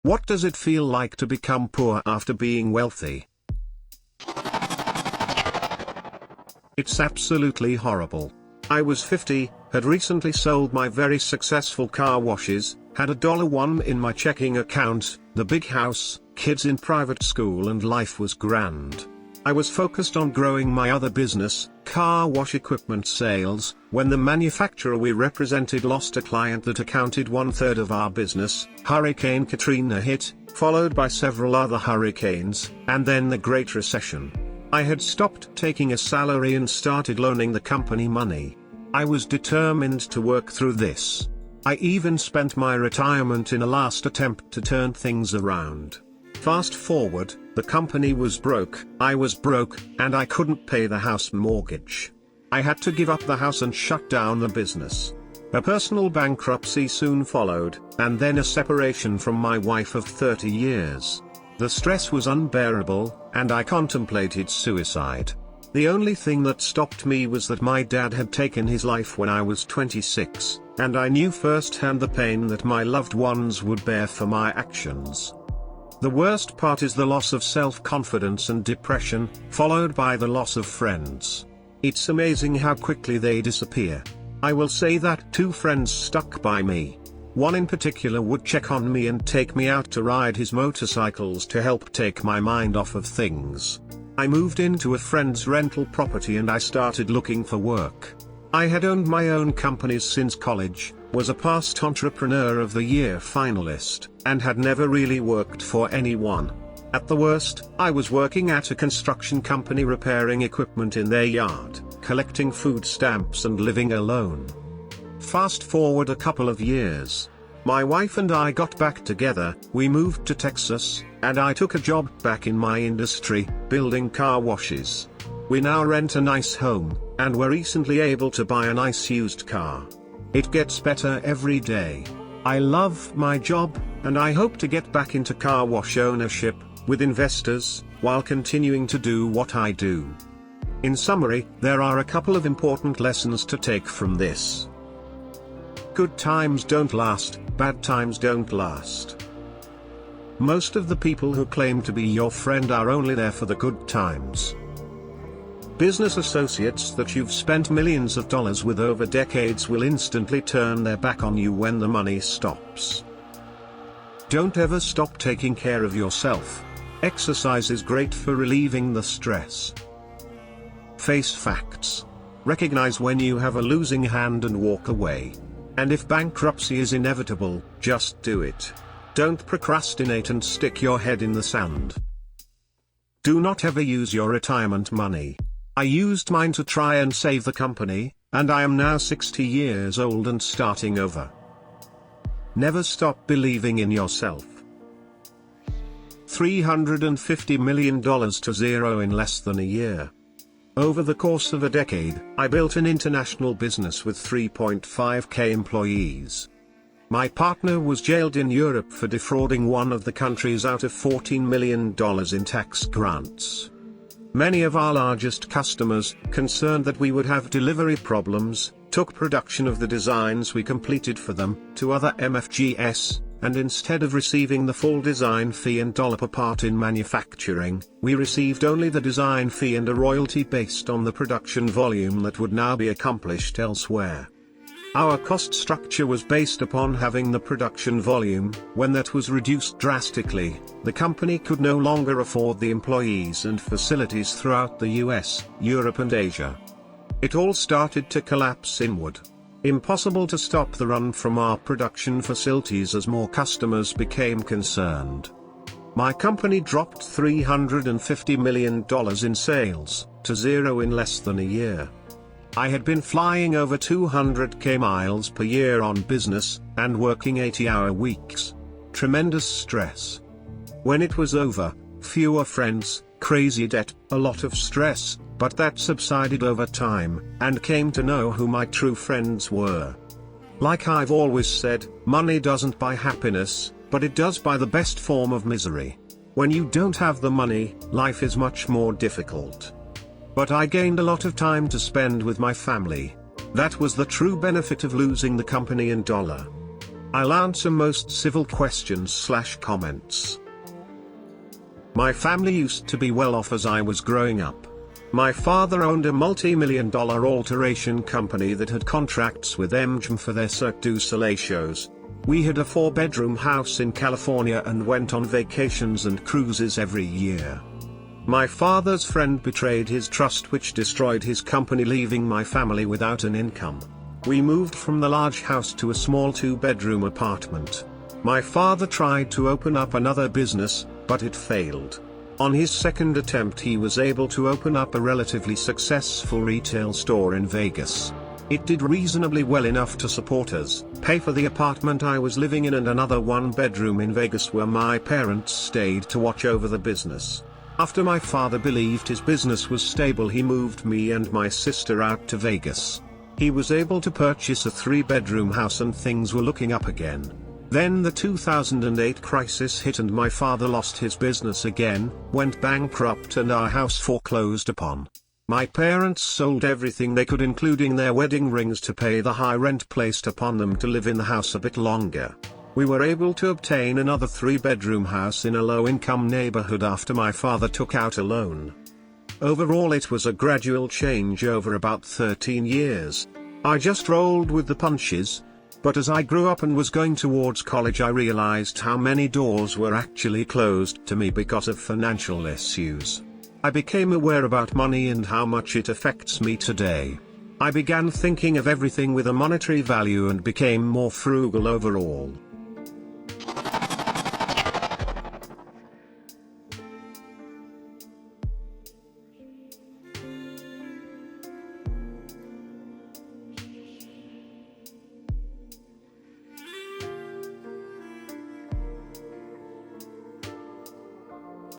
What does it feel like to become poor after being wealthy? It's absolutely horrible. I was 50, had recently sold my very successful car washes, had $1 in my checking account, the big house, kids in private school, and life was grand. I was focused on growing my other business, car wash equipment sales, when the manufacturer we represented lost a client that accounted 1/3 of our business. Hurricane Katrina hit, followed by several other hurricanes, and then the Great Recession. I had stopped taking a salary and started loaning the company money. I was determined to work through this. I even spent my retirement in a last attempt to turn things around. Fast forward, the company was broke, I was broke, and I couldn't pay the house mortgage. I had to give up the house and shut down the business. A personal bankruptcy soon followed, and then a separation from my wife of 30 years. The stress was unbearable, and I contemplated suicide. The only thing that stopped me was that my dad had taken his life when I was 26, and I knew firsthand the pain that my loved ones would bear for my actions. The worst part is the loss of self-confidence and depression, followed by the loss of friends. It's amazing how quickly they disappear. I will say that 2 friends stuck by me. One in particular would check on me and take me out to ride his motorcycles to help take my mind off of things. I moved into a friend's rental property and I started looking for work. I had owned my own companies since college, was a past Entrepreneur of the Year finalist, and had never really worked for anyone. At the worst, I was working at a construction company repairing equipment in their yard, collecting food stamps and living alone. Fast forward a couple of years. My wife and I got back together, we moved to Texas, and I took a job back in my industry, building car washes. We now rent a nice home, and were recently able to buy a nice used car. It gets better every day. I love my job, and I hope to get back into car wash ownership, with investors, while continuing to do what I do. In summary, there are a couple of important lessons to take from this. Good times don't last, bad times don't last. Most of the people who claim to be your friend are only there for the good times. Business associates that you've spent millions of dollars with over decades will instantly turn their back on you when the money stops. Don't ever stop taking care of yourself. Exercise is great for relieving the stress. Face facts. Recognize when you have a losing hand and walk away. And if bankruptcy is inevitable, just do it. Don't procrastinate and stick your head in the sand. Do not ever use your retirement money. I used mine to try and save the company, and I am now 60 years old and starting over. Never stop believing in yourself. $350 million to zero in less than a year. Over the course of a decade, I built an international business with 3.5k employees. My partner was jailed in Europe for defrauding one of the countries out of $14 million in tax grants. Many of our largest customers, concerned that we would have delivery problems, took production of the designs we completed for them to other MFGs, and instead of receiving the full design fee and dollar per part in manufacturing, we received only the design fee and a royalty based on the production volume that would now be accomplished elsewhere. Our cost structure was based upon having the production volume. When that was reduced drastically, the company could no longer afford the employees and facilities throughout the US, Europe and Asia. It all started to collapse inward. Impossible to stop the run from our production facilities as more customers became concerned. My company dropped $350 million in sales, to zero in less than a year. I had been flying over 200k miles per year on business, and working 80-hour weeks. Tremendous stress. When it was over, fewer friends, crazy debt, a lot of stress, but that subsided over time, and came to know who my true friends were. Like I've always said, money doesn't buy happiness, but it does buy the best form of misery. When you don't have the money, life is much more difficult. But I gained a lot of time to spend with my family. That was the true benefit of losing the company and dollar. I'll answer most civil questions/comments. My family used to be well off as I was growing up. My father owned a multi-million-dollar alteration company that had contracts with MGM for their Cirque du Soleil shows. We had a 4-bedroom house in California and went on vacations and cruises every year. My father's friend betrayed his trust, which destroyed his company, leaving my family without an income. We moved from the large house to a small 2-bedroom apartment. My father tried to open up another business, but it failed. On his second attempt, he was able to open up a relatively successful retail store in Vegas. It did reasonably well enough to support us, pay for the apartment I was living in and another 1-bedroom in Vegas where my parents stayed to watch over the business. After my father believed his business was stable, he moved me and my sister out to Vegas. He was able to purchase a 3-bedroom house and things were looking up again. Then the 2008 crisis hit and my father lost his business again, went bankrupt, and our house foreclosed upon. My parents sold everything they could, including their wedding rings, to pay the high rent placed upon them to live in the house a bit longer. We were able to obtain another 3-bedroom house in a low-income neighborhood after my father took out a loan. Overall, it was a gradual change over about 13 years. I just rolled with the punches. But as I grew up and was going towards college, I realized how many doors were actually closed to me because of financial issues. I became aware about money and how much it affects me today. I began thinking of everything with a monetary value and became more frugal overall.